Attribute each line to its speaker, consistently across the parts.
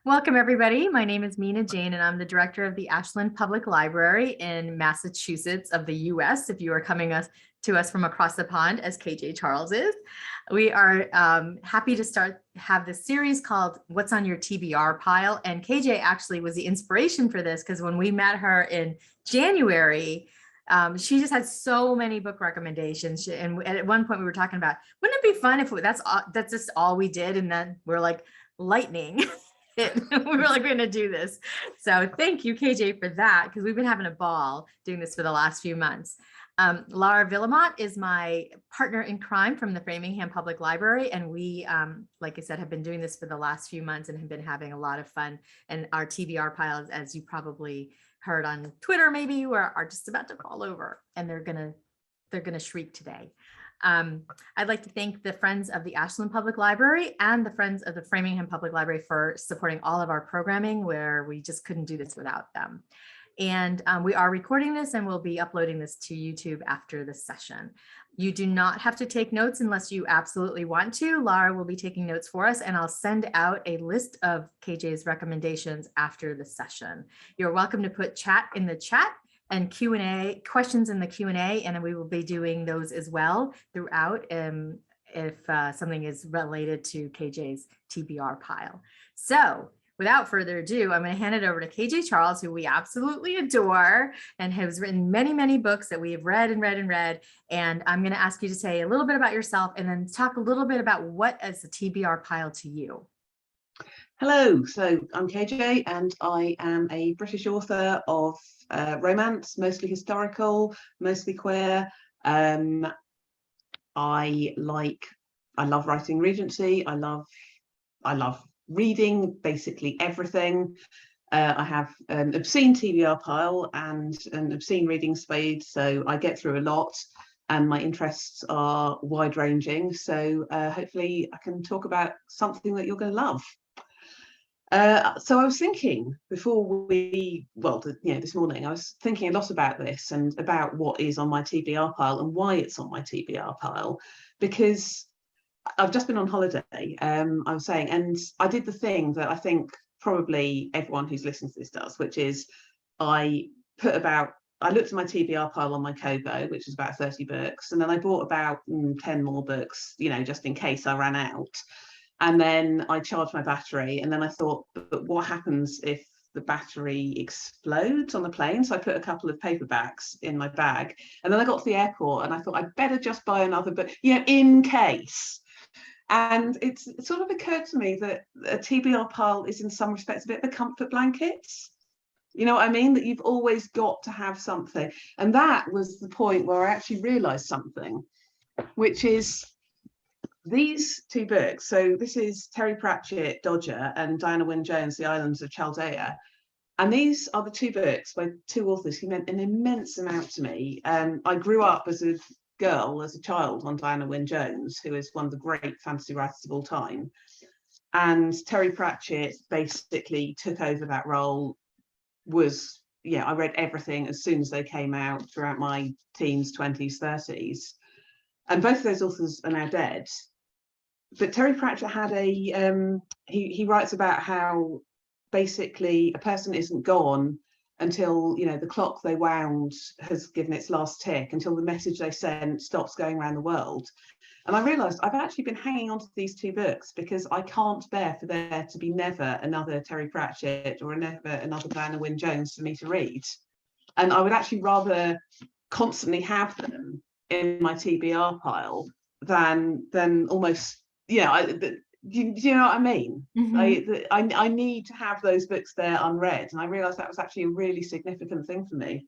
Speaker 1: Welcome, everybody. My name is Mina Jane, and I'm the director of the Ashland Public Library in Massachusetts of the US, if you are coming to us from across the pond, as KJ Charles is. We are happy to have this series called What's on Your TBR Pile. And KJ actually was the inspiration for this because when we met her in January, she just had so many book recommendations. And at one point we were talking about, wouldn't it be fun if that's just all we did? And then we're like, lightning. We were like, we're going to do this. So thank you, KJ, for that, because we've been having a ball doing this for the last few months. Laura Villamont is my partner in crime from the Framingham Public Library. And we, like I said, have been doing this for the last few months and have been having a lot of fun. And our TBR piles, as you probably heard on Twitter, maybe, are just about to fall over, and they're gonna shriek today. I'd like to thank the Friends of the Ashland Public Library and the Friends of the Framingham Public Library for supporting all of our programming, where we just couldn't do this without them. And we are recording this and we'll be uploading this to YouTube after the session. You do not have to take notes unless you absolutely want to. Laura will be taking notes for us, and I'll send out a list of KJ's recommendations after the session. You're welcome to put chat in the chat and Q&A questions in the Q&A, and we will be doing those as well throughout if something is related to KJ's TBR pile. So without further ado, I'm going to hand it over to KJ Charles, who we absolutely adore and has written many, many books that we have read and read and read. And I'm going to ask you to say a little bit about yourself and then talk a little bit about what is the TBR pile to you.
Speaker 2: Hello, so I'm KJ and I am a British author of romance, mostly historical, mostly queer. I love writing Regency. I love reading basically everything. I have an obscene TBR pile and an obscene reading spade, so I get through a lot. And my interests are wide-ranging, so hopefully I can talk about something that you're going to love. So I was thinking before this morning, I was thinking a lot about this and about what is on my TBR pile and why it's on my TBR pile, because I've just been on holiday, I was saying, and I did the thing that I think probably everyone who's listening to this does, which is I looked at my TBR pile on my Kobo, which is about 30 books, and then I bought about 10 more books, just in case I ran out. And then I charged my battery, and then I thought, but what happens if the battery explodes on the plane? So I put a couple of paperbacks in my bag, and then I got to the airport and I thought I'd better just buy another book, in case. And it sort of occurred to me that a TBR pile is in some respects a bit of a comfort blanket. You know what I mean? That you've always got to have something. And that was the point where I actually realized something, which is these two books. So this is Terry Pratchett, Dodger, and Diana Wynne Jones, The Islands of Chaldea. And these are the two books by two authors who meant an immense amount to me. I grew up as a child, on Diana Wynne Jones, who is one of the great fantasy writers of all time. And Terry Pratchett basically took over that role. I read everything as soon as they came out throughout my teens, 20s, 30s. And both of those authors are now dead. But Terry Pratchett had he writes about how basically a person isn't gone until the clock they wound has given its last tick, until the message they sent stops going around the world. And I realized I've actually been hanging on to these two books because I can't bear for there to be never another Terry Pratchett or never another Diana Wynne Jones for me to read. And I would actually rather constantly have them in my TBR pile than almost, do you know what I mean? Mm-hmm. I need to have those books there unread, and I realized that was actually a really significant thing for me.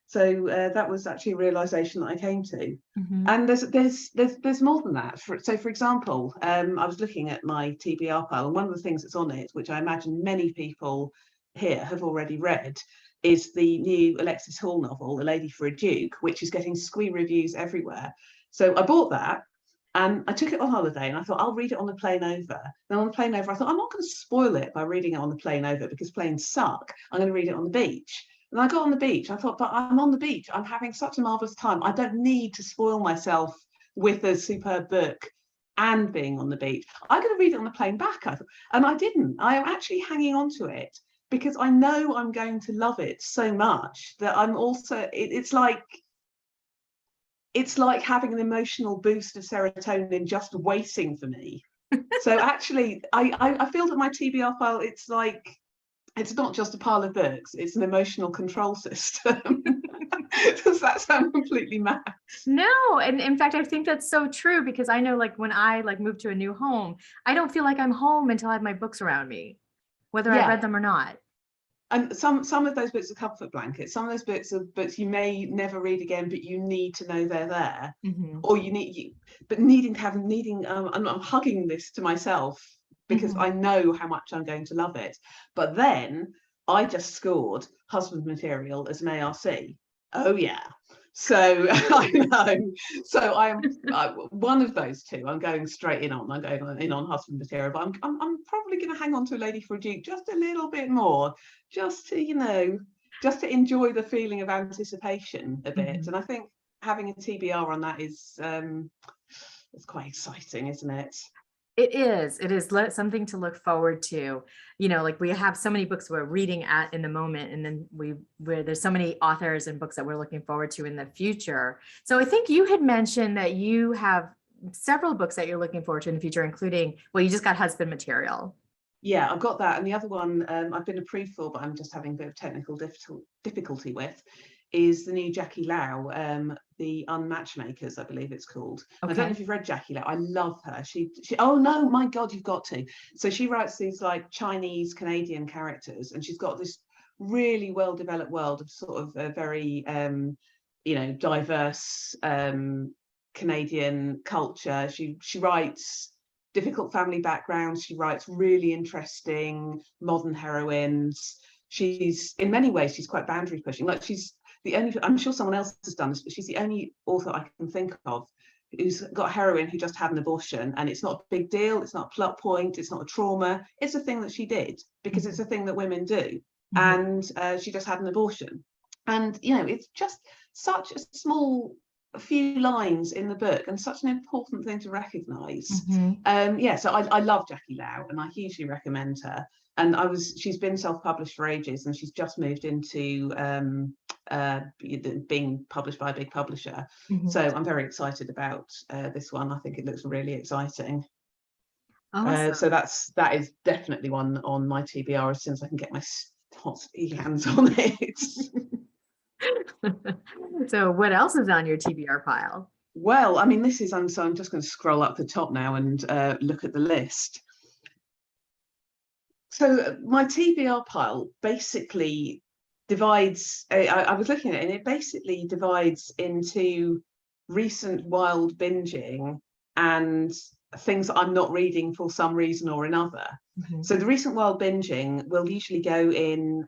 Speaker 2: So that was actually a realization that I came to. Mm-hmm. And there's more than that. So for example, I was looking at my TBR pile, and one of the things that's on it, which I imagine many people here have already read, is the new Alexis Hall novel, A Lady for a Duke, which is getting squee reviews everywhere. So I bought that, and I took it on holiday, and I thought I'll read it on the plane over. Then on the plane over, I thought I'm not going to spoil it by reading it on the plane over because planes suck. I'm going to read it on the beach. And I got on the beach. I thought, but I'm on the beach. I'm having such a marvelous time. I don't need to spoil myself with a superb book and being on the beach. I'm going to read it on the plane back, I thought, and I didn't. I am actually hanging on to it because I know I'm going to love it so much that I'm also, it's like having an emotional boost of serotonin just waiting for me. So actually, I feel that my TBR pile, it's like, it's not just a pile of books, it's an emotional control system. Does that sound completely mad?
Speaker 1: No, and in fact, I think that's so true, because I know, like, when I like move to a new home, I don't feel like I'm home until I have my books around me, whether I've read
Speaker 2: Yeah.
Speaker 1: them or not.
Speaker 2: And some of those books are comfort blankets. Some of those books are books you may never read again, but you need to know they're there.
Speaker 1: Mhm.
Speaker 2: Or but needing to have I'm hugging this to myself because
Speaker 1: Mhm.
Speaker 2: I know how much I'm going to love it. But then I just scored husband material as an ARC. Oh yeah. So I know. So I'm one of those two. I'm going straight in on. I'm going in on husband material, but I'm probably going to hang on to A Lady for a Duke just a little bit more, just to just to enjoy the feeling of anticipation a bit.
Speaker 1: Mhm.
Speaker 2: And I think having a TBR on that is it's quite exciting, isn't it?
Speaker 1: It is. It is something to look forward to. Like, we have so many books we're reading at in the moment, and then where there's so many authors and books that we're looking forward to in the future. So I think you had mentioned that you have several books that you're looking forward to in the future, including, well, you just got husband material.
Speaker 2: Yeah, I've got that. And the other one I've been approved for, but I'm just having a bit of technical difficulty with, is the new Jackie Lau, the Unmatchmakers, I believe it's called. I don't know
Speaker 1: Okay.
Speaker 2: if you've read Jackie Lau. I love her. She oh no, my God, you've got to. So she writes these like Chinese Canadian characters, and she's got this really well developed world of sort of a very diverse Canadian culture. She writes difficult family backgrounds. She writes really interesting modern heroines. She's, in many ways, she's quite boundary pushing. Like, she's the only, I'm sure someone else has done this, but she's the only author I can think of who's got a heroine who just had an abortion, and it's not a big deal, it's not a plot point, it's not a trauma, it's a thing that she did because it's a thing that women do.
Speaker 1: Mhm.
Speaker 2: And she just had an abortion. And it's just such a small few lines in the book and such an important thing to recognize.
Speaker 1: Mhm.
Speaker 2: Yeah, so I love Jackie Lau and I hugely recommend her. And she's been self-published for ages, and she's just moved into being published by a big publisher. So
Speaker 1: Mhm.
Speaker 2: I'm very excited about this one. I think it looks really exciting. So
Speaker 1: Awesome.
Speaker 2: that is definitely one on my TBR as soon as I can get my hot hands on it.
Speaker 1: So what else is on your TBR pile?
Speaker 2: Well, I mean, this is, so I'm just going to scroll up the top now and look at the list. So my TBR pile basically divides, I was looking at it, and it basically divides into recent wild binging and things that I'm not reading for some reason or another.
Speaker 1: Mhm.
Speaker 2: So the recent wild binging will usually go in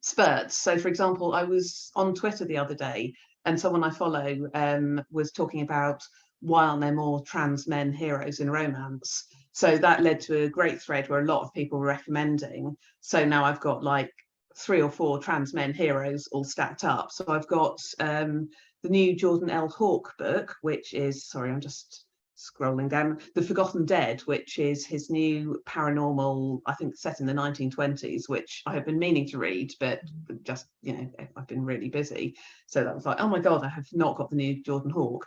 Speaker 2: spurts. So for example, I was on Twitter the other day, and someone I follow was talking about why aren't there more trans men heroes in romance. So that led to a great thread where a lot of people were recommending. So now I've got like 3 or 4 trans men heroes all stacked up. So I've got the new Jordan L. Hawke book, which is, sorry, I'm just scrolling down, The Forgotten Dead, which is his new paranormal, I think set in the 1920s, which I have been meaning to read, but just, I've been really busy. So that was like, oh my God, I have not got the new Jordan Hawke.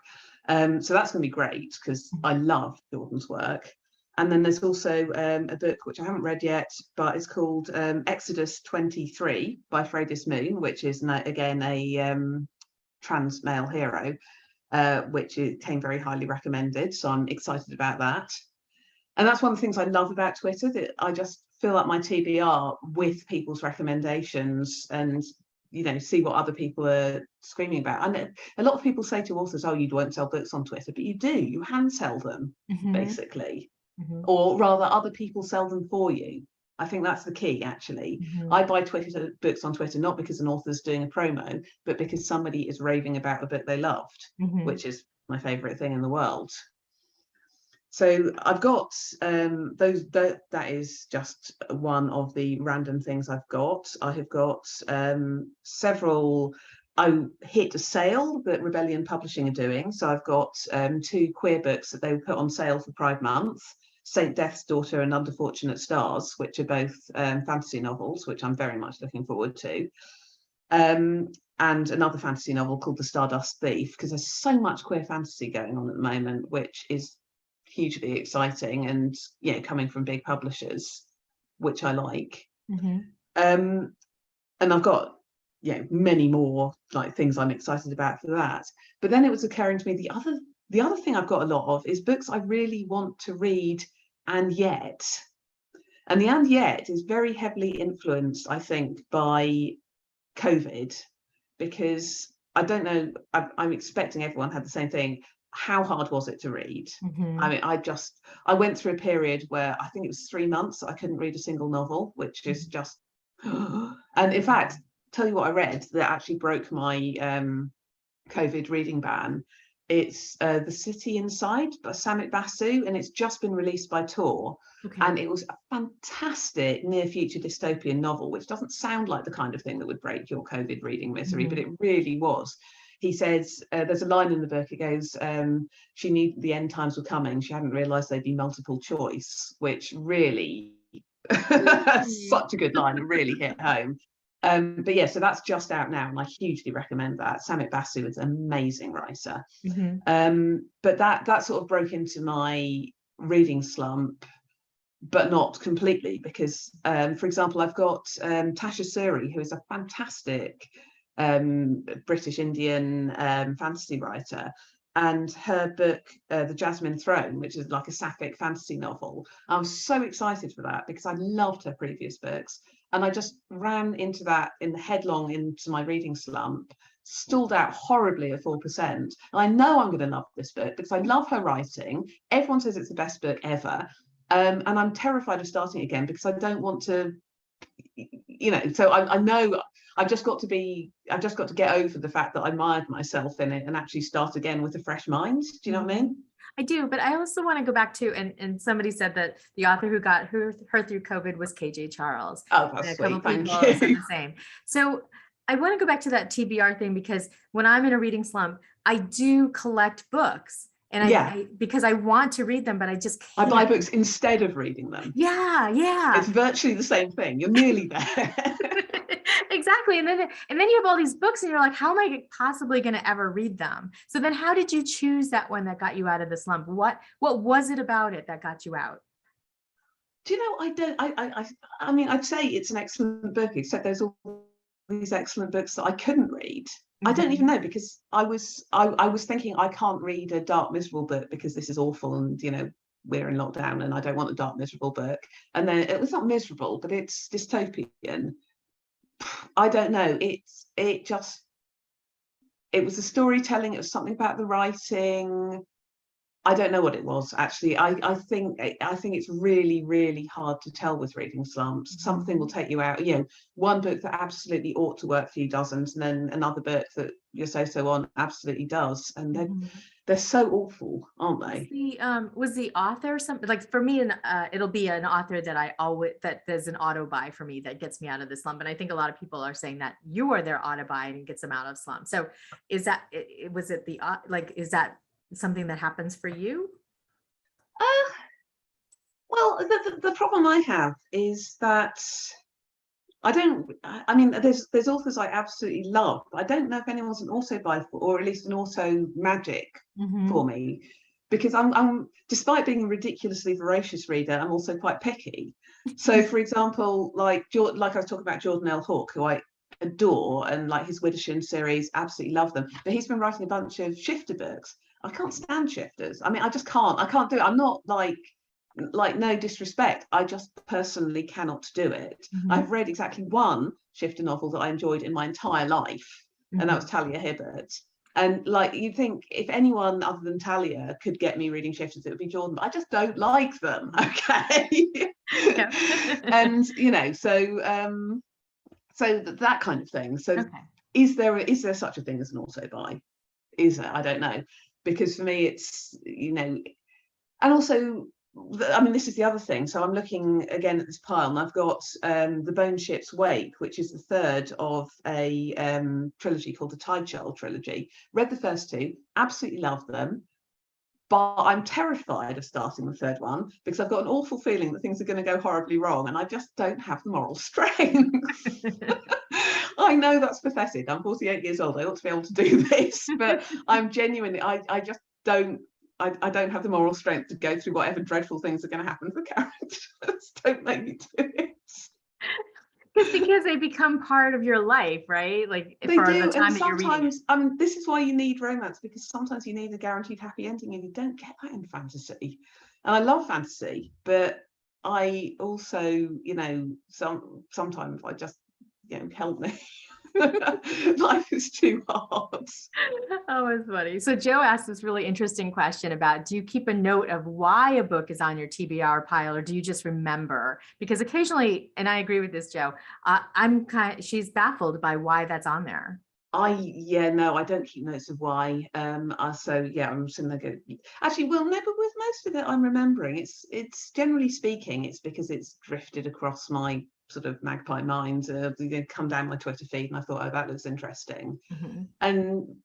Speaker 2: So that's going to be great because I love Jordan's work. And then there's also a book which I haven't read yet, but it's called Exodus 23 by Freydis Moon, which is again a trans male hero, which came very highly recommended. So I'm excited about that. And that's one of the things I love about Twitter, that I just fill up my TBR with people's recommendations and, see what other people are screaming about. And a lot of people say to authors, oh, you won't sell books on Twitter, but you do, you hand sell them,
Speaker 1: Mhm.
Speaker 2: basically.
Speaker 1: Mhm.
Speaker 2: Or rather, other people sell them for you. I think that's the key, actually.
Speaker 1: Mhm.
Speaker 2: I buy Twitter books on Twitter, not because an author's doing a promo, but because somebody is raving about a book they loved,
Speaker 1: Mhm.
Speaker 2: which is my favourite thing in the world. So I've got that is just one of the random things I've got. I have got several I hit a sale that Rebellion Publishing are doing. So I've got 2 queer books that they put on sale for Pride Month. Saint Death's Daughter and Under Fortunate Stars, which are both fantasy novels, which I'm very much looking forward to. And another fantasy novel called The Stardust Thief, because there's so much queer fantasy going on at the moment, which is hugely exciting and, you know, coming from big publishers, which I like. And I've got, you know, many more like things I'm excited about for that. But then it was occurring to me, the other thing I've got a lot of is books I really want to read and yet. And the and yet is very heavily influenced, I think, by COVID, because I don't know, I'm expecting everyone had the same thing. How hard was it to read? I mean, I went through a period where I think it was 3 months I couldn't read a single novel, which is just, and in fact, tell you what I read that actually broke my COVID reading ban. It's The City Inside by Samit Basu, and it's just been released by Tor. And it was a fantastic near future dystopian novel, which doesn't sound like the kind of thing that would break your COVID reading misery, but it really was. He says, there's a line in the book, it goes, she knew the end times were coming, she hadn't realised they'd be multiple choice, which really, such a good line and really hit home. But yeah, so that's just out now, and I hugely recommend that. Samit Basu is an amazing writer. But that sort of broke into my reading slump, but not completely, because for example, I've got Tasha Suri, who is a fantastic British Indian fantasy writer, and her book The Jasmine Throne, which is like a sapphic fantasy novel. I was so excited for that because I loved her previous books, and I just ran into that headlong into my reading slump, stalled out horribly at 4%. And I know I'm going to love this book because I love her writing. Everyone says it's the best book ever. And I'm terrified of starting again because I don't want to, you know, so I know I've just got to get over the fact that I mired myself in it and actually start again with a fresh mind. Do you know what I mean?
Speaker 1: I do, but I also want to go back to, and somebody said that the author who got her through COVID was KJ Charles.
Speaker 2: Oh, that's
Speaker 1: and a
Speaker 2: sweet.
Speaker 1: couple
Speaker 2: Thank
Speaker 1: people
Speaker 2: you.
Speaker 1: said the same. So I want to go back to that TBR thing, because when I'm in a reading slump, I do collect books. And I because I want to read them, but I just can't.
Speaker 2: I buy books instead of reading them.
Speaker 1: Yeah.
Speaker 2: It's virtually the same thing. You're nearly there.
Speaker 1: Exactly. And then you have all these books and you're like, how am I possibly going to ever read them? So then how did you choose that one that got you out of the slump? What was it about it that got you out?
Speaker 2: Do you know, I mean, I'd say it's an excellent book, except there's all these excellent books that I couldn't read. I don't even know, because I was thinking I can't read a dark, miserable book because this is awful, and you know, we're in lockdown and I don't want a dark, miserable book. And then it was not miserable, but it's dystopian. I don't know. It was the storytelling. It was something about the writing. I don't know what it was, actually. I think it's really, really hard to tell with reading slumps. Something will take you out. You know, one book that absolutely ought to work for you doesn't, and then another book that you're so on absolutely does. And they're so awful, aren't they?
Speaker 1: Was the author something like, for me, it'll be an author that there's an auto buy for me that gets me out of the slump. And I think a lot of people are saying that you are their auto buy and gets them out of slump. So is that is that something that happens for you?
Speaker 2: Well, the problem I have is that I mean, there's authors I absolutely love, but I don't know if anyone's an auto buy or at least an auto magic for me, because I'm despite being a ridiculously voracious reader, I'm also quite picky. So for example, like I was talking about Jordan L. Hawke, who I adore, and like his Widdershins series, absolutely love them, but he's been writing a bunch of shifter books. I can't stand shifters. I mean, I can't do it. I'm not like no disrespect, I just personally cannot do it. I've read exactly one shifter novel that I enjoyed in my entire life, and that was Talia Hibbert. And like, you'd think if anyone other than Talia could get me reading shifters, it would be Jordan, but I just don't like them. Okay. And you know, so that kind of thing. So is there such a thing as an auto buy? Is there? I don't know, because for me it's, you know, and also I mean, this is the other thing. So I'm looking again at this pile, and I've got The Bone Ship's Wake, which is the third of a trilogy called the Tide Child trilogy. Read the first two, absolutely love them, but I'm terrified of starting the third one because I've got an awful feeling that things are going to go horribly wrong, and I just don't have the moral strength. I know that's pathetic. I'm 48 years old. I ought to be able to do this, but I'm genuinely, I just don't. I don't have the moral strength to go through whatever dreadful things are going to happen to the characters. Don't make me do it.
Speaker 1: It's because they become part of your life, right? Like
Speaker 2: They
Speaker 1: for
Speaker 2: do,
Speaker 1: the time
Speaker 2: and
Speaker 1: that you're reading it.
Speaker 2: sometimes this is why you need romance, because sometimes you need a guaranteed happy ending, and you don't get that in fantasy. And I love fantasy, but I also, you know, sometimes I just, you know, help me. Life is too hard.
Speaker 1: Oh, it's funny. So Joe asked this really interesting question about, do you keep a note of why a book is on your TBR pile, or do you just remember? Because occasionally, and I agree with this, Joe, she's baffled by why that's on there.
Speaker 2: No, I don't keep notes of why. So yeah, I'm similar. Actually, well, never with most of it. I'm remembering. It's generally speaking, it's because it's drifted across my sort of magpie mind. Come down my Twitter feed, and I thought, oh, that looks interesting.
Speaker 1: Mm-hmm.
Speaker 2: And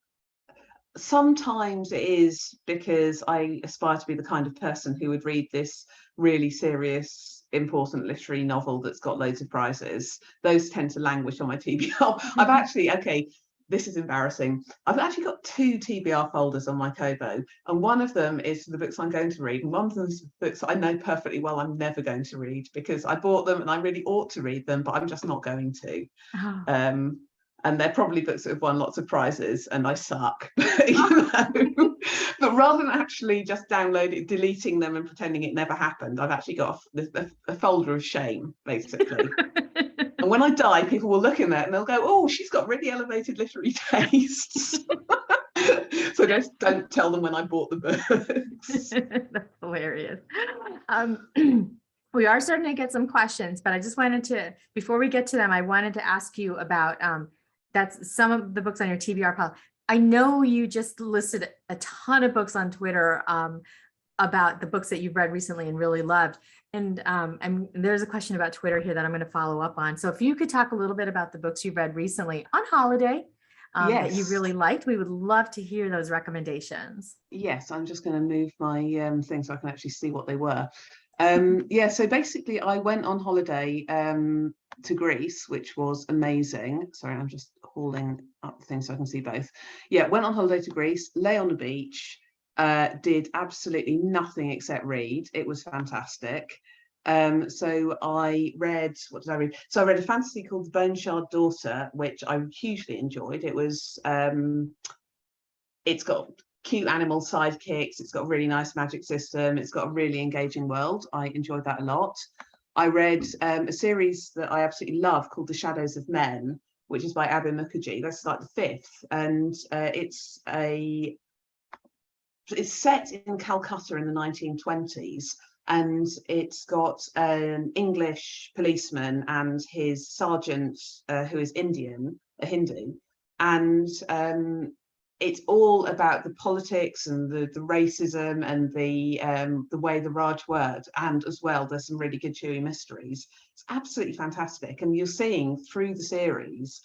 Speaker 2: sometimes it is because I aspire to be the kind of person who would read this really serious, important literary novel that's got loads of prizes. Those tend to languish on my TBR. I've actually, okay, this is embarrassing. I've actually got 2 TBR folders on my Kobo, and one of them is the books I'm going to read, and one of them is books I know perfectly well I'm never going to read because I bought them and I really ought to read them, but I'm just not going to.
Speaker 1: Oh.
Speaker 2: And they're probably books that have won lots of prizes, and I suck. But rather than actually just deleting them and pretending it never happened, I've actually got a folder of shame, basically. And when I die, people will look in there and they'll go, oh, she's got really elevated literary tastes. So just don't tell them when I bought the books.
Speaker 1: That's hilarious. We are starting to get some questions, but I just wanted to, before we get to them, I wanted to ask you about that's some of the books on your TBR pile. I know you just listed a ton of books on Twitter about the books that you've read recently and really loved. And there's a question about Twitter here that I'm going to follow up on. So if you could talk a little bit about the books you've read recently on holiday that you really liked, we would love to hear those recommendations.
Speaker 2: Yes, I'm just going to move my thing so I can actually see what they were. So basically I went on holiday to Greece, which was amazing. Sorry, I'm just hauling up things so I can see both. Yeah, went on holiday to Greece, lay on the beach, did absolutely nothing except read. It was fantastic. So I read, what did I read? So I read a fantasy called The Bone Shard Daughter, which I hugely enjoyed. It was, it's got cute animal sidekicks, it's got a really nice magic system, it's got a really engaging world. I enjoyed that a lot. I read a series that I absolutely love called The Shadows of Men, which is by Abu Mukherjee. That's like the 5th, and it's set in Calcutta in the 1920s, and it's got an English policeman and his sergeant who is Indian, a Hindu, and it's all about the politics and the racism and the way the Raj worked, and as well there's some really good cheery mysteries. It's absolutely fantastic, and you're seeing through the series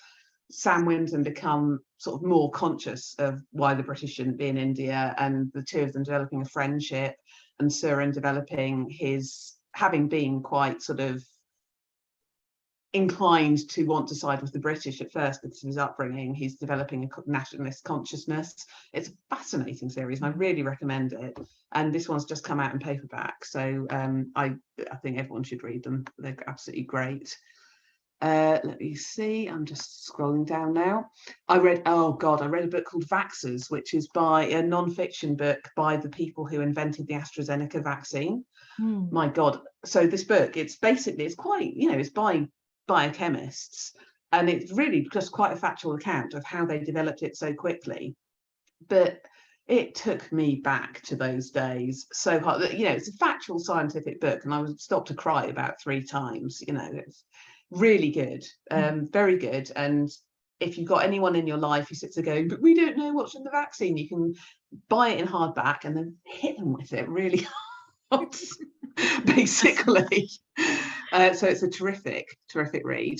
Speaker 2: Sam Wyndham become sort of more conscious of why the British shouldn't be in India, and the two of them developing a friendship, and Surin developing having been quite sort of inclined to want to side with the British at first because of his upbringing. He's developing a nationalist consciousness. It's a fascinating series, and I really recommend it. And this one's just come out in paperback, so I think everyone should read them. They're absolutely great. Let me see, I'm just scrolling down now. I read a book called Vaxxers, which is by a non-fiction book by the people who invented the AstraZeneca vaccine. My God. So this book, it's quite, it's by biochemists, and it's really just quite a factual account of how they developed it so quickly. But it took me back to those days so hard. It's a factual scientific book, and I was stopped to cry about 3 times. It's really good, very good. And if you've got anyone in your life who sits there going, but we don't know what's in the vaccine, you can buy it in hardback and then hit them with it really hard. basically. So it's a terrific read.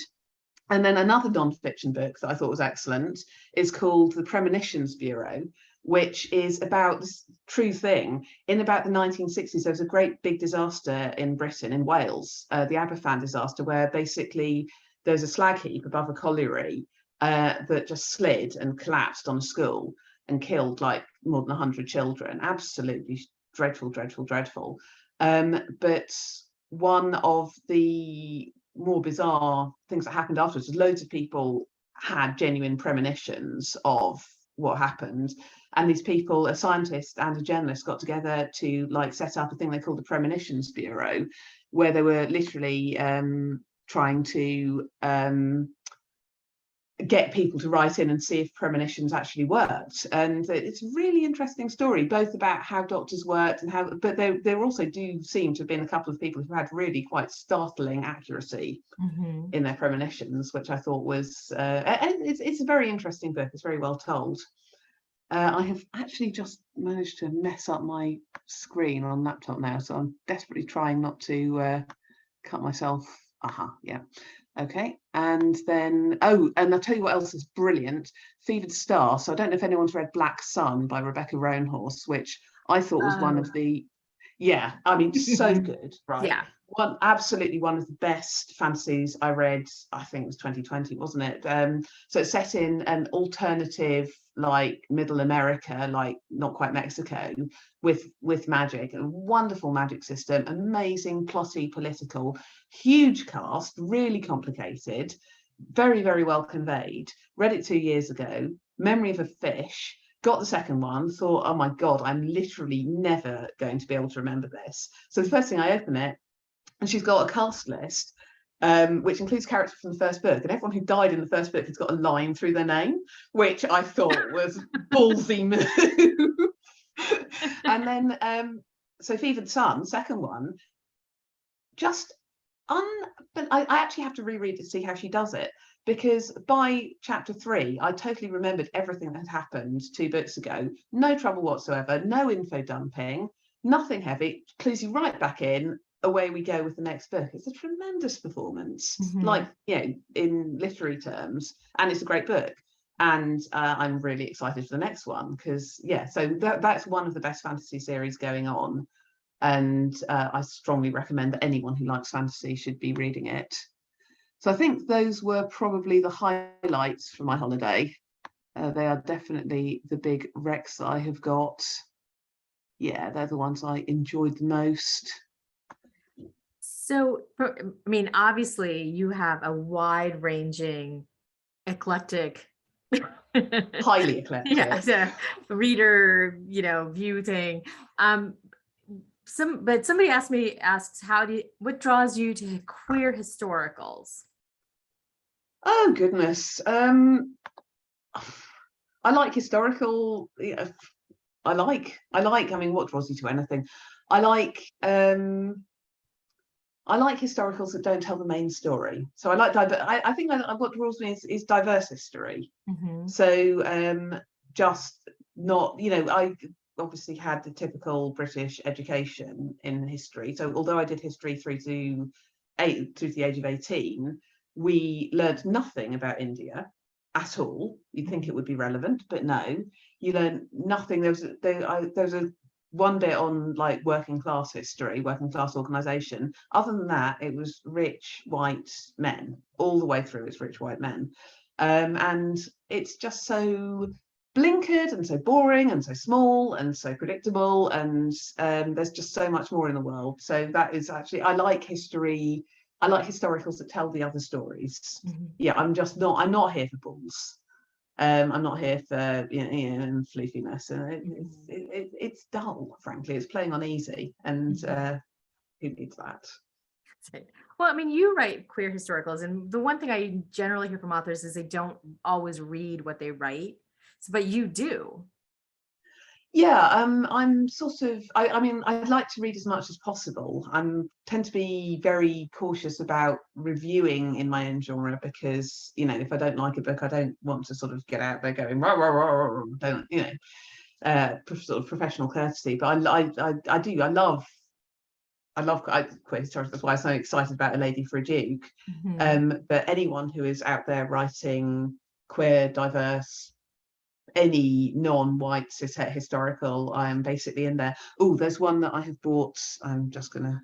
Speaker 2: And then another non-fiction book that I thought was excellent is called The Premonitions Bureau, which is about this true thing. In about the 1960s, there was a great big disaster in Britain, in Wales, the Aberfan disaster, where basically there's a slag heap above a colliery that just slid and collapsed on a school and killed like more than 100 children. Absolutely dreadful, dreadful, dreadful. But one of the more bizarre things that happened afterwards was loads of people had genuine premonitions of what happened, and these people, a scientist and a journalist, got together to like set up a thing they called the Premonitions Bureau, where they were literally trying to get people to write in and see if premonitions actually worked. And it's a really interesting story, both about how doctors worked and how, but there also do seem to have been a couple of people who had really quite startling accuracy in their premonitions, which I thought was, and it's a very interesting book. It's very well told. I have actually just managed to mess up my screen on laptop now, so I'm desperately trying not to cut myself. Yeah. Okay, and then, and I'll tell you what else is brilliant, Fevered Star. So I don't know if anyone's read Black Sun by Rebecca Roanhorse, which I thought was one of the, yeah, I mean, so good, right?
Speaker 1: Yeah.
Speaker 2: Absolutely one of the best fantasies I read, I think it was 2020, wasn't it? So it's set in an alternative, like middle America, like not quite Mexico, with magic, a wonderful magic system, amazing, plotty, political, huge cast, really complicated, very, very well conveyed. Read it 2 years ago, Memory of a Fish. Got the second one, thought, oh my God, I'm literally never going to be able to remember this. So the first thing I open it, and she's got a cast list, which includes characters from the first book. And everyone who died in the first book has got a line through their name, which I thought was ballsy move. And then, so Fevered Sun, second one, just but I actually have to reread to see how she does it, because by chapter 3 I totally remembered everything that had happened 2 books ago. No trouble whatsoever, no info dumping, nothing heavy, clues you right back in, away we go with the next book. It's a tremendous performance, like, you know, in literary terms, and it's a great book. And I'm really excited for the next one, because yeah, so that's one of the best fantasy series going on. And I strongly recommend that anyone who likes fantasy should be reading it. So I think those were probably the highlights for my holiday. They are definitely the big recs that I have got. Yeah, they're the ones I enjoyed the most.
Speaker 1: So, I mean, obviously you have a wide-ranging, eclectic,
Speaker 2: highly eclectic,
Speaker 1: yeah, so reader, you know, view thing. But somebody asks, what draws you to queer historicals?
Speaker 2: Oh goodness, I like historical. Yeah, I mean, what draws you to anything? I like historicals that don't tell the main story. So I like I think what draws me is diverse history. So just not, you know, I obviously had the typical British education in history. So although I did history through to the age of 18, we learned nothing about India at all. You'd think it would be relevant, but no, you learn nothing. There was a one bit on like working class history, working class organisation. Other than that, it was rich white men all the way through. It's rich white men, and it's just so blinkered and so boring and so small and so predictable. And there's just so much more in the world. So that is actually, I like history. I like historicals that tell the other stories. Yeah, I'm not here for balls. I'm not here for, you know, floofiness, and it's dull, frankly. It's playing on easy, and who needs that?
Speaker 1: Well, I mean, you write queer historicals, and the one thing I generally hear from authors is they don't always read what they write, but you do.
Speaker 2: Yeah, I'm sort of, I mean, I'd like to read as much as possible. I tend to be very cautious about reviewing in my own genre, because, you know, if I don't like a book, I don't want to sort of get out there going, rah, rah, rah, rah, don't, you know, sort of professional courtesy. But I love I love queer historians. That's why I'm so excited about A Lady for a Duke. But anyone who is out there writing queer, diverse, any non-white cishet historical, I am basically in there. Oh, there's one that I have bought. I'm just gonna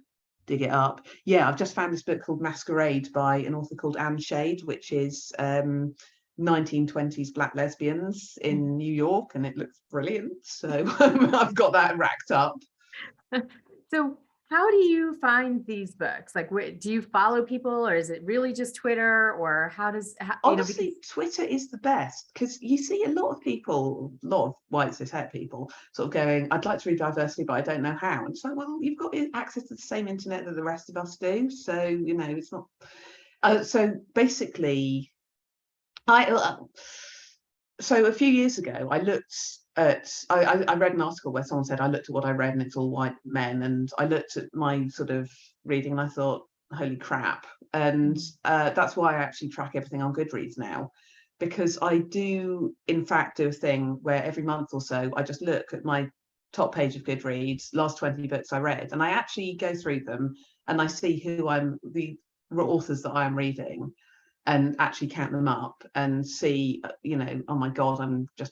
Speaker 2: dig it up. Yeah, I've just found this book called Masquerade by an author called Anne Shade, which is 1920s Black lesbians in New York, and it looks brilliant. So I've got that racked up.
Speaker 1: So how do you find these books? Like, do you follow people, or is it really just Twitter, or
Speaker 2: Honestly, Twitter is the best, because you see a lot of people, a lot of white cishet people sort of going, I'd like to read diversity, but I don't know how. And it's like, well, you've got access to the same internet that the rest of us do. So, you know, it's not. So basically, so a few years ago, I looked at, I read an article where someone said, I looked at what I read and it's all white men. And I looked at my sort of reading and I thought, holy crap. And that's why I actually track everything on Goodreads now, because I do, in fact, do a thing where every month or so, I just look at my top page of Goodreads, last 20 books I read, and I actually go through them and I see the authors that I am reading, and actually count them up and see, you know, oh my God, I'm just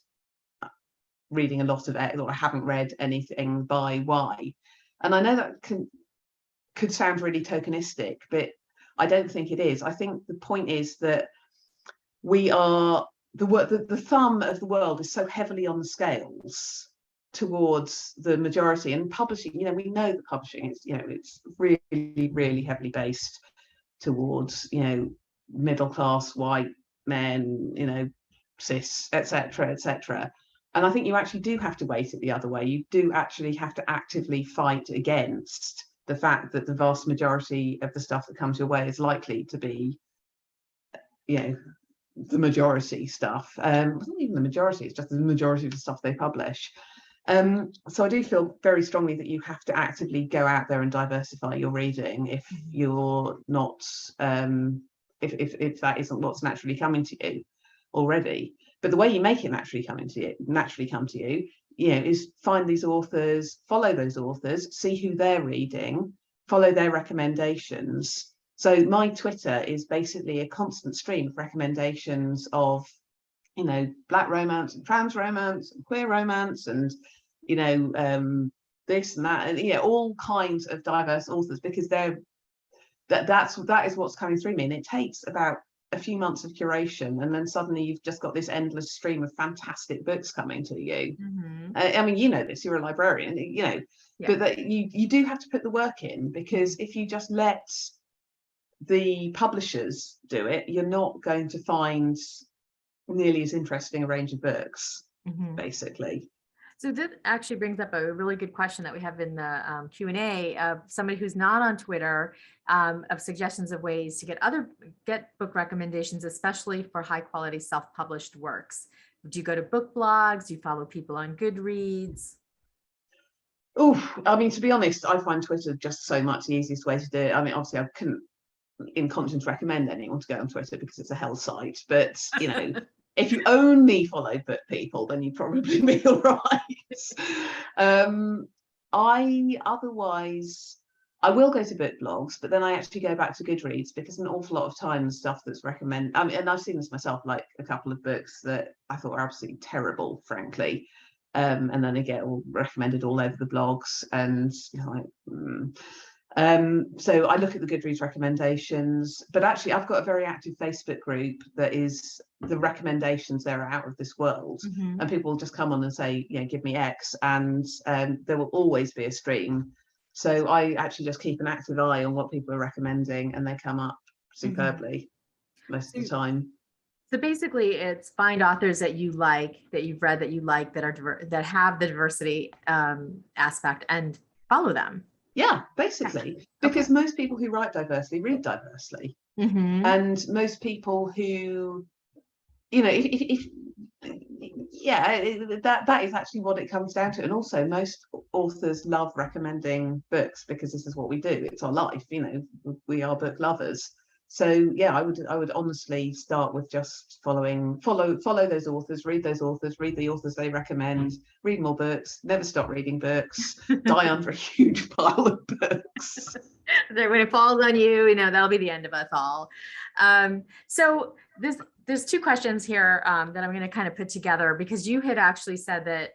Speaker 2: reading a lot of X, or I haven't read anything by Y. And I know that could sound really tokenistic, but I don't think it is. I think the point is that we are, the thumb of the world is so heavily on the scales towards the majority, and publishing, you know, we know that publishing is, you know, it's really, really heavily based towards, you know, middle class white men, you know, cis, etc., etc. And I think you actually do have to weight it the other way. You do actually have to actively fight against the fact that the vast majority of the stuff that comes your way is likely to be, you know, the majority stuff. It's not even the majority, it's just the majority of the stuff they publish. So I do feel very strongly that you have to actively go out there and diversify your reading if you're not, if that isn't what's naturally coming to you already. But the way you make it naturally come to you, you know, is find these authors, follow those authors, see who they're reading, follow their recommendations. So my Twitter is basically a constant stream of recommendations of, you know, Black romance and trans romance and queer romance and, you know, this and that, and, you know, all kinds of diverse authors, because that is what's coming through me. And it takes about a few months of curation, and then suddenly you've just got this endless stream of fantastic books coming to you. I mean, you know this, you're a librarian, you know, but that you do have to put the work in, because if you just let the publishers do it, you're not going to find nearly as interesting a range of books, basically.
Speaker 1: So that actually brings up a really good question that we have in the Q&A of somebody who's not on Twitter, of suggestions of ways to get book recommendations, especially for high quality self-published works. Do you go to book blogs? Do you follow people on Goodreads?
Speaker 2: Oh, I mean, to be honest, I find Twitter just so much the easiest way to do it. I mean, obviously I couldn't in conscience recommend anyone to go on Twitter because it's a hell site, but you know, if you only follow book people, then you'd probably be all right. I will go to book blogs, but then I actually go back to Goodreads, because an awful lot of times stuff that's recommended, I mean, and I've seen this myself, like a couple of books that I thought were absolutely terrible, frankly, and then they get all recommended all over the blogs, and you know, like, so I look at the Goodreads recommendations, but actually I've got a very active Facebook group that is, the recommendations there are out of this world, and people will just come on and say, you know, give me X, and there will always be a stream. So I actually just keep an active eye on what people are recommending, and they come up superbly most of the time.
Speaker 1: So basically it's find authors that you like, that you've read, that you like, that are that have the diversity aspect, and follow them.
Speaker 2: Yeah, basically, because most people who write diversely read diversely, and most people who, you know, that is actually what it comes down to. And also, most authors love recommending books, because this is what we do. It's our life, you know. We are book lovers. So yeah, I would honestly start with just follow those authors, read the authors they recommend, read more books, never stop reading books, die under a huge pile of books.
Speaker 1: When it falls on you, that'll be the end of us all. So there's two questions here that I'm going to kind of put together, because you had actually said that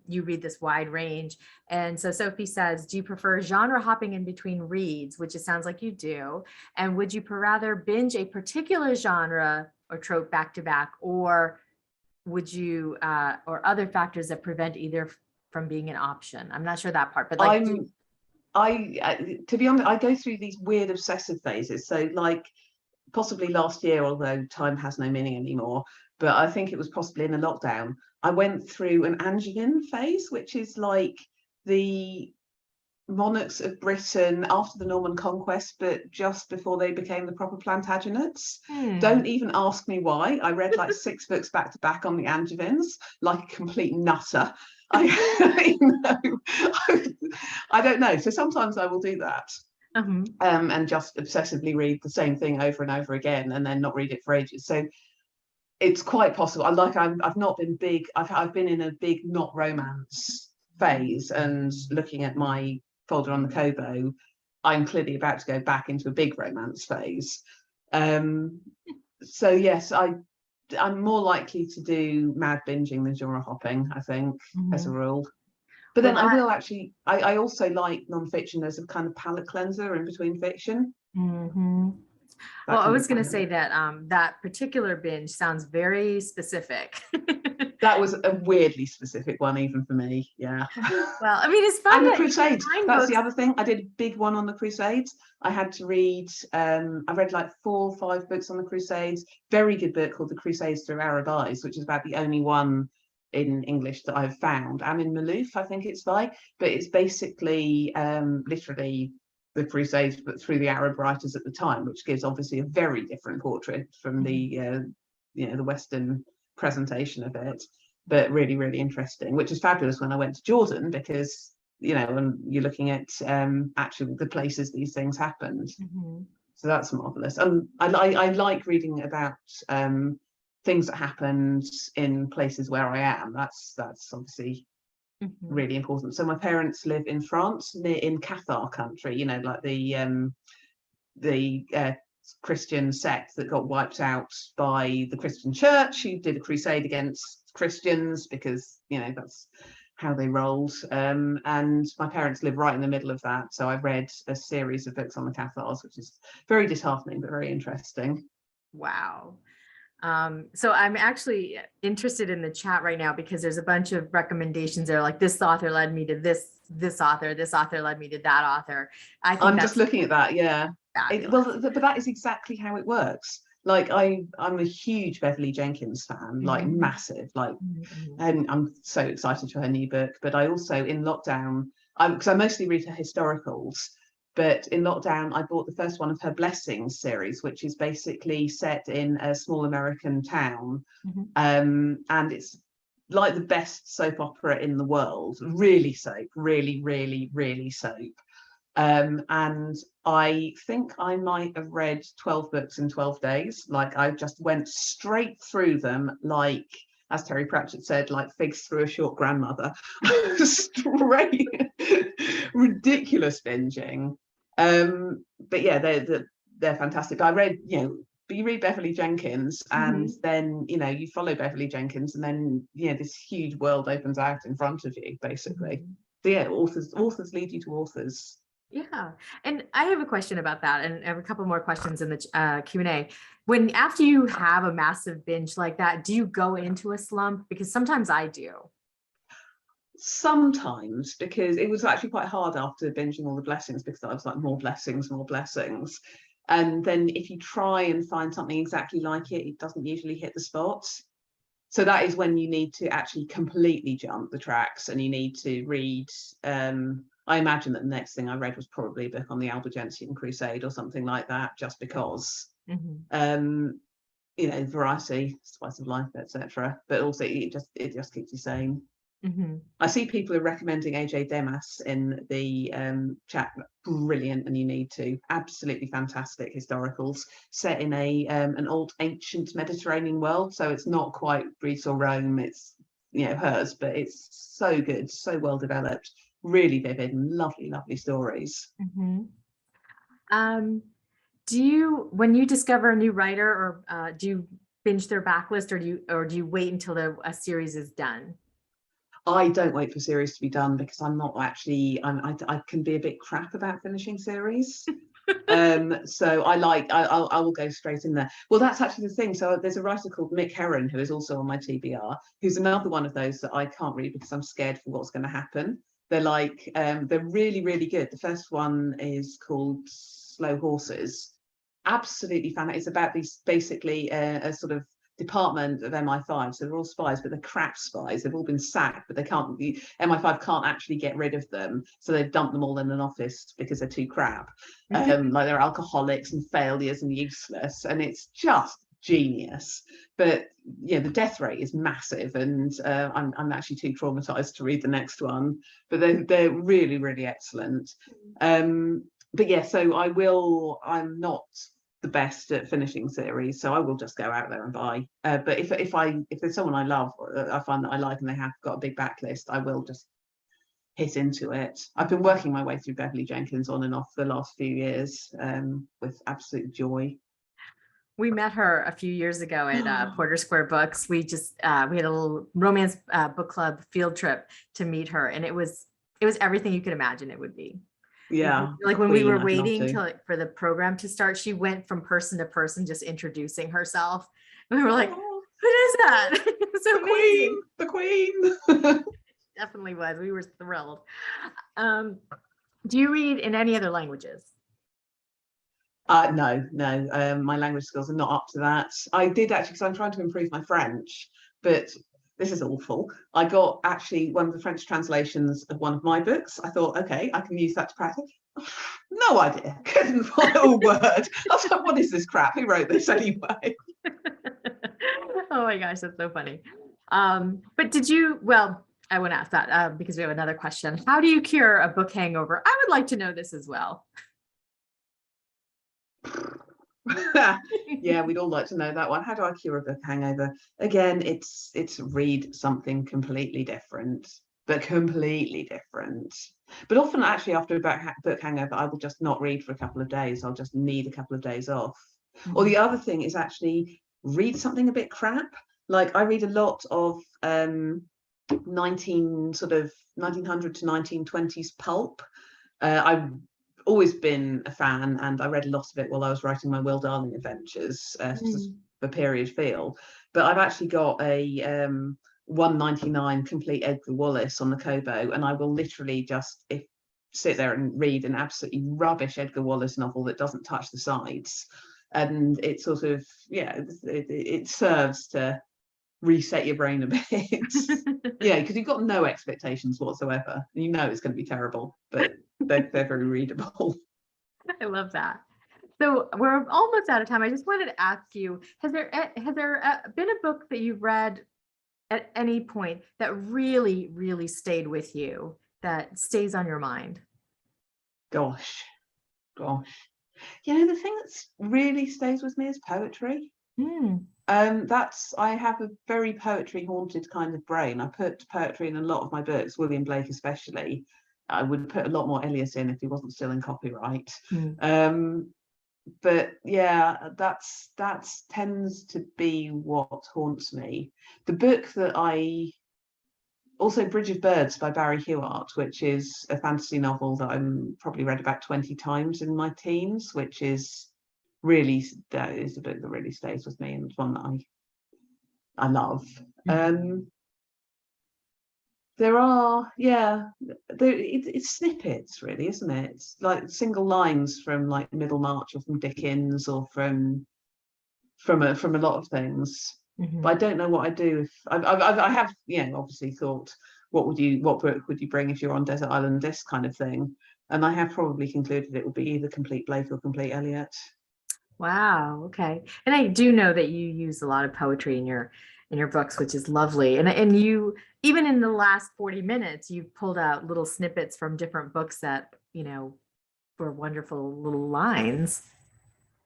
Speaker 1: you read this wide range. And so Sophie says, do you prefer genre hopping in between reads, which it sounds like you do? And would you rather binge a particular genre or trope back to back, or would you, or other factors that prevent either from being an option? I'm not sure that part, but like,
Speaker 2: to be honest, I go through these weird obsessive phases. So like possibly last year, although time has no meaning anymore, but I think it was possibly in a lockdown, I went through an Angevin phase, which is like the monarchs of Britain after the Norman conquest, but just before they became the proper Plantagenets. Don't even ask me why. I read like 6 books back to back on the Angevins, like a complete nutter. I don't know. So sometimes I will do that. And just obsessively read the same thing over and over again, and then not read it for ages. So it's quite possible. I've not been big. I've been in a big not romance phase, and looking at my folder on the Kobo, I'm clearly about to go back into a big romance phase. So yes, I'm more likely to do mad binging than genre hopping, I think, as a rule. But then I will actually, I also like nonfiction as a kind of palate cleanser in between fiction.
Speaker 1: Well, I was going to say that that particular binge sounds very specific.
Speaker 2: That was a weirdly specific one, even for me. Yeah.
Speaker 1: Well, I mean, it's fun.
Speaker 2: And the Crusades. That's the other thing. I did a big one on the Crusades. I had to read, I read like 4 or 5 books on the Crusades. Very good book called The Crusades Through Arab Eyes, which is about the only one in English that I've found. Amin Malouf, I think it's by. But it's basically literally the Crusades, but through the Arab writers at the time, which gives obviously a very different portrait from the the Western presentation of it, but really, really interesting, which is fabulous when I went to Jordan, because and you're looking at actually the places these things happened. So that's marvelous. And I like reading about things that happened in places where I am. That's obviously really important. So my parents live in France, in Cathar country, like the Christian sect that got wiped out by the Christian church, who did a crusade against Christians, because that's how they rolled. And my parents live right in the middle of that, so I've read a series of books on the Cathars, which is very disheartening but very interesting.
Speaker 1: Wow. So I'm actually interested in the chat right now, because there's a bunch of recommendations there, like this author led me to this author led me to that author. I'm
Speaker 2: just looking at that. Yeah. But that is exactly how it works. Like I'm a huge Beverly Jenkins fan, like massive, like, and I'm so excited for her new book. But I also, in lockdown, because I mostly read her historicals, but in lockdown I bought the first one of her Blessings series, which is basically set in a small American town, and it's like the best soap opera in the world. Really soap, really, really, really soap. And I think I might have read 12 books in 12 days. Like I just went straight through them, like, as Terry Pratchett said, like figs through a short grandmother. Straight, ridiculous binging. But yeah, they're fantastic. I read, but you read Beverly Jenkins, and then you follow Beverly Jenkins, and then this huge world opens out in front of you, basically. So yeah, authors lead you to authors.
Speaker 1: Yeah. And I have a question about that, and I have a couple more questions in the Q&A. When, after you have a massive binge like that, do you go into a slump? Because sometimes I do.
Speaker 2: Sometimes, because it was actually quite hard after binging all the Blessings, because I was like, more blessings. And then if you try and find something exactly like it, it doesn't usually hit the spot. So that is when you need to actually completely jump the tracks, and you need to read. I imagine that the next thing I read was probably a book on the Albigensian Crusade or something like that, just because, variety, spice of life, etc. But also it just keeps you sane. I see people are recommending AJ Demas in the chat. Brilliant, and you need to. Absolutely fantastic historicals set in a an old ancient Mediterranean world. So it's not quite Greece or Rome. It's, you know, hers, but it's so good, so well developed, really vivid, and lovely, lovely stories.
Speaker 1: Do you, when you discover a new writer, or do you binge their backlist, or do you wait until a series is done?
Speaker 2: I don't wait for series to be done because I'm not actually, I can be a bit crap about finishing series. So I will go straight in there. Well, that's actually the thing. So there's a writer called Mick Herron, who is also on my TBR, who's another one of those that I can't read because I'm scared for what's going to happen. They're like, they're really, really good. The first one is called Slow Horses. Absolutely fan. It's about these, basically a sort of department of MI5, so they're all spies, but they're crap spies. They've all been sacked, but they can't, the MI5 can't actually get rid of them, so they've dumped them all in an office because they're too crap. Like they're alcoholics and failures and useless, and it's just genius. But yeah, the death rate is massive, and I'm actually too traumatized to read the next one, but they're really, really excellent. But yeah, so I'm not the best at finishing series, so I will just go out there and buy. But if there's someone I love, I find that I like, and they have got a big backlist, I will just hit into it. I've been working my way through Beverly Jenkins on and off the last few years, with absolute joy.
Speaker 1: We met her a few years ago at Porter Square Books. We had a little romance book club field trip to meet her, and it was everything you could imagine it would be.
Speaker 2: Yeah,
Speaker 1: like when we were waiting for the program to start, she went from person to person just introducing herself, and we were like, "What is that?" It's so amazing.
Speaker 2: The queen.
Speaker 1: Definitely was. We were thrilled. Do you read in any other languages?
Speaker 2: No. My language skills are not up to that. I did actually, because I'm trying to improve my French, but this is awful. I got actually one of the French translations of one of my books. I thought, okay, I can use that to practice. No idea. Couldn't find a word. I was like, what is this crap? Who wrote this anyway?
Speaker 1: Oh my gosh, that's so funny. But did you, well, I want to ask that because we have another question. How do you cure a book hangover? I would like to know this as well.
Speaker 2: Yeah, we'd all like to know that one. How do I cure a book hangover? Again, it's read something completely different, but completely different. But often, actually, after a book hangover, I will just not read for a couple of days. I'll just need a couple of days off. Or the other thing is actually read something a bit crap. Like I read a lot of 1900 to 1920s pulp. I've always been a fan, and I read a lot of it while I was writing my Will Darling adventures for period feel. But I've actually got a 199 complete Edgar Wallace on the Kobo, and I will literally just sit there and read an absolutely rubbish Edgar Wallace novel that doesn't touch the sides, and it sort of, yeah, it serves to reset your brain a bit. Yeah, because you've got no expectations whatsoever. You know it's going to be terrible, but they're very readable.
Speaker 1: I love that. So we're almost out of time. I just wanted to ask you, has there been a book that you've read at any point that really, really stayed with you, that stays on your mind?
Speaker 2: Gosh. You know, the thing that really stays with me is poetry. I have a very poetry haunted kind of brain. I put poetry in a lot of my books, William Blake especially. I would put a lot more Eliot in if he wasn't still in copyright. But yeah, that's tends to be what haunts me. The book that also Bridge of Birds by Barry Hewart, which is a fantasy novel that I'm probably read about 20 times in my teens, which is really, that is a book that really stays with me, and it's one that I love. There are, it's snippets really, isn't it? It's like single lines from like Middlemarch or from Dickens or from a lot of things. But I don't know what I do if I have, obviously thought, what book would you bring if you're on desert island, this kind of thing, and I have probably concluded it would be either complete Blake or complete Eliot.
Speaker 1: Wow. Okay. And I do know that you use a lot of poetry in your in your books, which is lovely. And you, even in the last 40 minutes, you've pulled out little snippets from different books that, were wonderful little lines.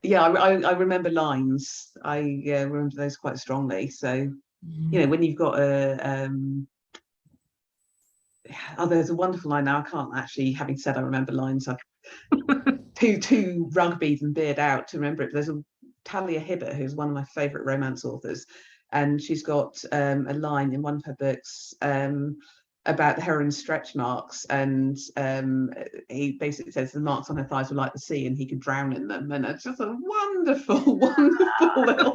Speaker 2: Yeah, I remember lines. I remember those quite strongly. So, when you've got there's a wonderful line now. I can't actually, having said I remember lines, I too rugbyed and beard out to remember it. There's a Talia Hibbert, who's one of my favourite romance authors, and she's got a line in one of her books about the heroine's stretch marks, and he basically says the marks on her thighs were like the sea and he could drown in them, and it's just a wonderful little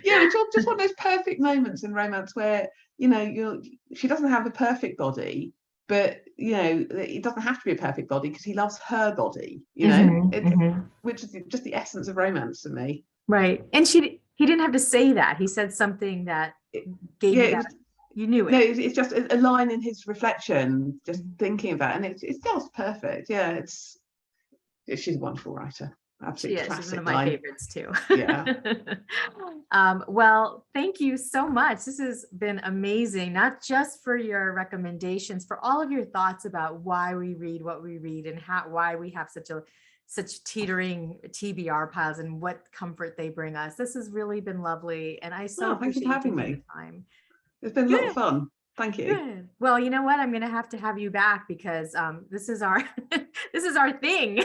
Speaker 2: it's just one of those perfect moments in romance where she doesn't have a perfect body, but it doesn't have to be a perfect body because he loves her body, which is just the essence of romance to me.
Speaker 1: Right. And he didn't have to say that. He said something that gave you that. You knew it.
Speaker 2: No, it's just a line in his reflection, just thinking about it, and it's just perfect. Yeah, she's a wonderful writer. Absolutely classic.
Speaker 1: She's one of my favorites too.
Speaker 2: Yeah.
Speaker 1: Well, thank you so much. This has been amazing, not just for your recommendations, for all of your thoughts about why we read what we read and why we have such teetering TBR piles and what comfort they bring us. This has really been lovely, and I
Speaker 2: thank you for having me.
Speaker 1: Time.
Speaker 2: It's been a lot of fun. Thank you.
Speaker 1: Good. Well, you know what? I'm going to have you back because this is our this is our thing.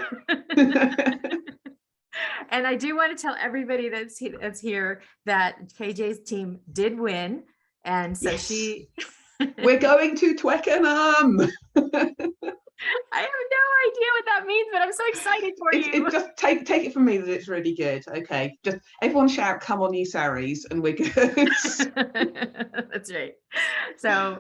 Speaker 1: And I do want to tell everybody that's here that KJ's team did win, and so
Speaker 2: yes.
Speaker 1: We're
Speaker 2: going to Twickenham.
Speaker 1: I have no idea what that means, but I'm so excited for you.
Speaker 2: Just take it from me that it's really good. Okay, just everyone shout, "Come on, you Saris," and we're good.
Speaker 1: That's right. So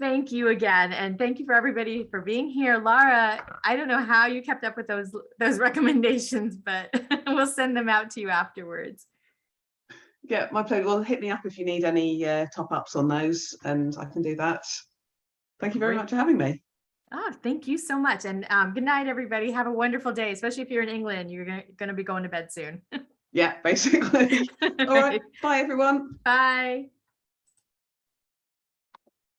Speaker 1: thank you again, and thank you for everybody for being here. Laura, I don't know how you kept up with those recommendations, but we'll send them out to you afterwards.
Speaker 2: Yeah, my pleasure. Well, hit me up if you need any top-ups on those, and I can do that. Thank you very much for having me.
Speaker 1: Oh, thank you so much. And good night, everybody. Have a wonderful day, especially if you're in England. You're going to be going to bed soon.
Speaker 2: Yeah, basically. All right. Bye, everyone.
Speaker 1: Bye.